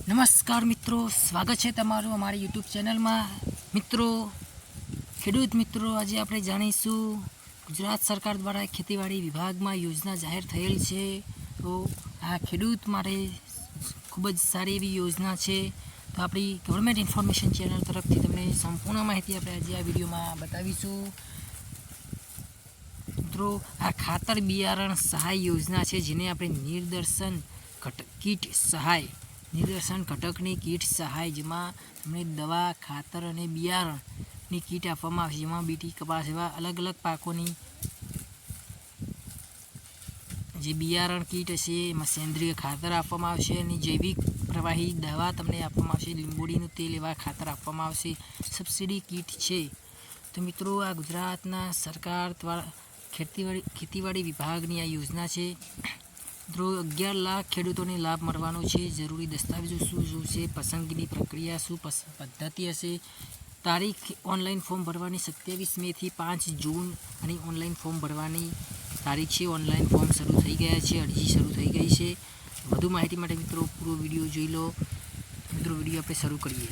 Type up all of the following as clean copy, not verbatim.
નમસ્કાર મિત્રો, સ્વાગત છે તમારું અમારી યુટ્યુબ ચેનલમાં। મિત્રો, ખેડૂત મિત્રો, આજે આપણે જાણીશું ગુજરાત સરકાર દ્વારા ખેતીવાડી વિભાગમાં યોજના જાહેર થયેલ છે। તો આ ખેડૂત માટે ખૂબ જ સારી એવી યોજના છે। તો આપણી ગવર્મેન્ટ ઇન્ફોર્મેશન ચેનલ તરફથી તમને સંપૂર્ણ માહિતી આપણે આજે આ વિડીયોમાં બતાવીશું। મિત્રો, આ ખાતર બિયારણ સહાય યોજના છે, જેને આપણે નિદર્શન કીટ સહાય નિદર્શન ઘટકની કીટ સહાય, જેમાં તમને દવા, ખાતર અને બિયારણની કીટ આપવામાં આવશે, જેમાં બીટી, કપાસ એવા અલગ અલગ પાકોની જે બિયારણ કીટ હશે, એમાં સેન્દ્રિય ખાતર આપવામાં આવશે અને જૈવિક પ્રવાહી દવા તમને આપવામાં આવશે, લીંબોડીનું તેલ એવા ખાતર આપવામાં આવશે, સબસિડી કીટ છે। તો મિત્રો, આ ગુજરાતના સરકાર દ્વારા ખેતીવાડી વિભાગની આ યોજના છે। મિત્રો, 11 લાખ ખેડૂતોને લાભ મળવાનો છે। જરૂરી દસ્તાવેજો શું જોશે, પસંદગીની પ્રક્રિયા શું પદ્ધતિ હશે, તારીખ ઓનલાઈન ફોર્મ ભરવાની 27 મેથી 5 જૂન અને ઓનલાઈન ફોર્મ ભરવાની તારીખ છે। ઓનલાઈન ફોર્મ શરૂ થઈ ગયા છે, અરજી શરૂ થઈ ગઈ છે। વધુ માહિતી માટે મિત્રો પૂરો વિડીયો જોઈ લો। મિત્રો, વિડીયો આપણે શરૂ કરીએ।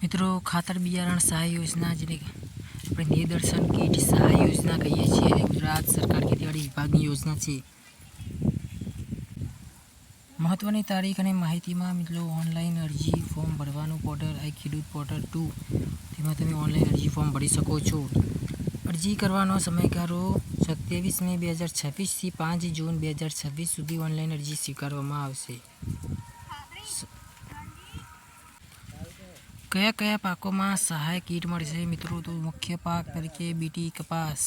મિત્રો, ખાતર બિયારણ સહાય યોજના, જેને આપણે નિદર્શન કીટ સહાય યોજના કહીએ છીએ, અને ગુજરાત સરકાર ખેતીવાડી વિભાગની યોજના છે। મહત્વની તારીખ અને માહિતીમાં મિત્રો, ઓનલાઈન અરજી ફોર્મ ભરવાનું પોર્ટલ આ ખેડૂત પોર્ટલ 2, તેમાં તમે ઓનલાઈન અરજી ફોર્મ ભરી શકો છો। અરજી કરવાનો સમયગાળો 27 મે 2026થી 5 જૂન 2026 સુધી ઓનલાઈન અરજી સ્વીકારવામાં આવશે। કયા કયા પાકોમાં સહાય કીટ મળશે મિત્રો? તો મુખ્ય પાક તરીકે બીટી, કપાસ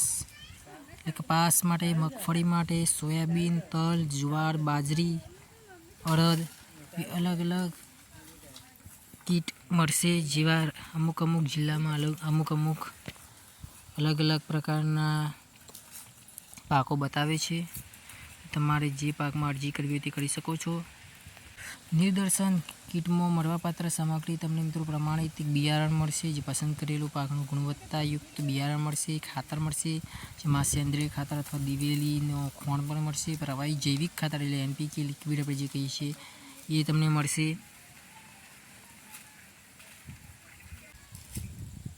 એટલે કપાસ માટે, મગફળી માટે, સોયાબીન, તલ, જુવાર, બાજરી, અડદ અલગ અલગ કીટ મળશે, જેવા અમુક જિલ્લામાં અમુક અલગ અલગ પ્રકારના પાકો બતાવે છે। તમારે જે પાકમાં અરજી કરવી હોય તે કરી શકો છો। નિદર્શન કીટમાં મળવાપાત્ર સામગ્રી તમને મિત્રો પ્રમાણિત બિયારણ મળશે, જે પસંદ કરેલું પાકનું ગુણવત્તાયુક્ત બિયારણ મળશે, ખાતર મળશે, જેમાં સેન્દ્રિય ખાતર અથવા દિવેલીનો ખોણ પણ મળશે, પ્રવાહી જૈવિક ખાતર એટલે NPK લિક્વિડ આપણે જે કહીએ છીએ એ તમને મળશે।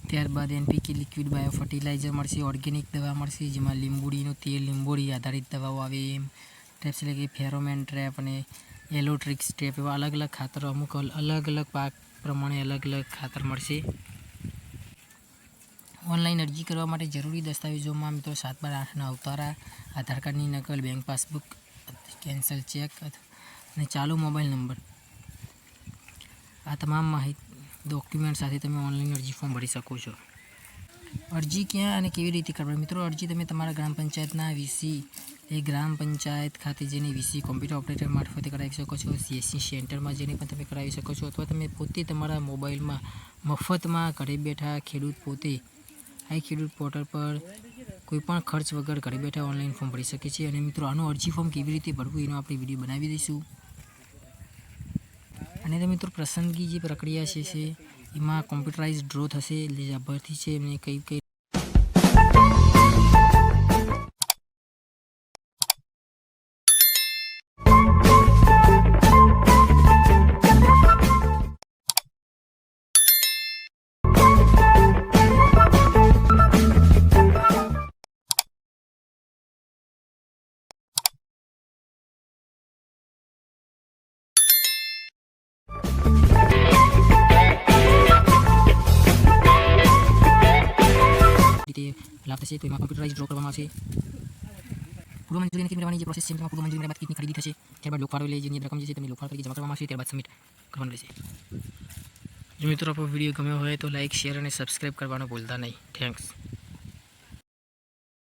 ત્યારબાદ NPK લિક્વિડ બાયો ફર્ટિલાઇઝર મળશે, ઓર્ગેનિક દવા મળશે, જેમાં લીંબોડીનું તેલ, લીંબોડી આધારિત દવાઓ આવે એમ ટ્રેપ્સ એટલે કે ફેરોમેન ટ્રેપ અને એલોટ્રિક્સ ટ્રેપ એવા અલગ અલગ ખાતરો અમુક અલગ અલગ પાક પ્રમાણે અલગ અલગ ખાતર મળશે। ઓનલાઈન અરજી કરવા માટે જરૂરી દસ્તાવેજોમાં મિત્રો 7/8ના અવતારા, આધાર કાર્ડની નકલ, બેંક પાસબુક, કેન્સલ ચેક અને ચાલુ મોબાઈલ નંબર, આ તમામ માહિતી ડોક્યુમેન્ટ સાથે તમે ઓનલાઈન અરજી ફોર્મ ભરી શકો છો। અરજી ક્યાં અને કેવી રીતે કરવાની? મિત્રો, અરજી તમે તમારા ગ્રામ પંચાયતના વીસી ગ્રામ પંચાયત ખાતે જઈને વીસી કોમ્પ્યુટર ઓપરેટર મારફતે કરાવી શકો છો। CSC સેન્ટરમાં જઈને પણ તમે કરાવી શકો છો, અથવા તમે પોતે તમારા મોબાઈલમાં મફતમાં ઘરે બેઠા ખેડૂત પોતે આ ખેડૂત પોર્ટલ પર કોઈપણ ખર્ચ વગર ઘરે બેઠા ઓનલાઈન ફોર્મ ભરી શકે છે। અને મિત્રો, આનું અરજી ફોર્મ કેવી રીતે ભરવું એનો આપણે વિડીયો બનાવી દઈશું। અને મિત્રો, પસંદગી જે પ્રક્રિયા છે એમાં કોમ્પ્યુટરાઇઝ ડ્રો થશે, જે લાભાર્થી છે એમને કઈ લાભ થશે, તો એમાં કોમ્પ્યુટરાઇઝ ડ્રો કરવામાં આવશે। પૂર્વ મંજૂરી નક્કી કરવાની જે પ્રોસેસ છે, તેમાં પૂર્વ મંજૂરી બાદ કીટની ખરીદી થશે, ત્યારબાદ લોકફાળો એટલે જે રકમ જે છે તમને લોકફાળો તરીકે જમા કરવામાં આવશે, ત્યારબાદ સબમિટ કરવાનું રહેશે। જો મિત્રો આપણો વિડીયો ગમ્યો હોય તો લાઇક, શેર અને સબસ્ક્રાઈબ કરવાનું ભૂલતા નહીં। થેન્ક્સ।